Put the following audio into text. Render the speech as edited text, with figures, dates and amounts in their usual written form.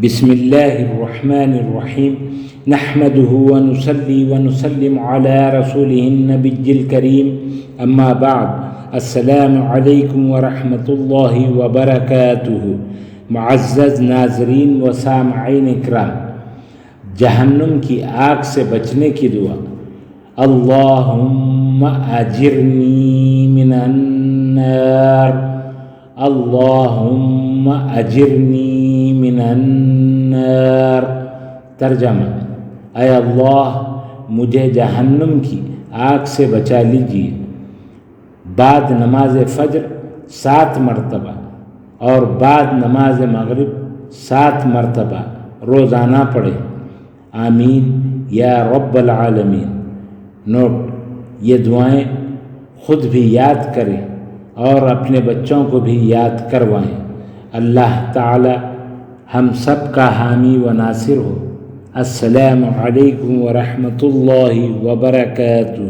بسم الله الرحمن الرحيم نحمده ونصلي ونسلم على رسوله النبي الكريم اما بعد السلام علیکم ورحمۃ اللہ وبرکاتہ۔ معزز ناظرین و سامعین اکرام، جہنم کی آگ سے بچنے کی دعا۔ اللہم اجرنی من النار، اللہم اجرنی من النار۔ ترجمہ: اے اللہ، مجھے جہنم کی آگ سے بچا لیجیے۔ بعد نماز فجر 7 مرتبہ اور بعد نماز مغرب 7 مرتبہ روزانہ پڑھیں۔ آمین یا رب العالمین۔ نوٹ: یہ دعائیں خود بھی یاد کریں اور اپنے بچوں کو بھی یاد کروائیں۔ اللہ تعالی ہم سب کا حامی و ناصر ہو۔ السلام علیکم ورحمۃ اللہ وبرکاتہ۔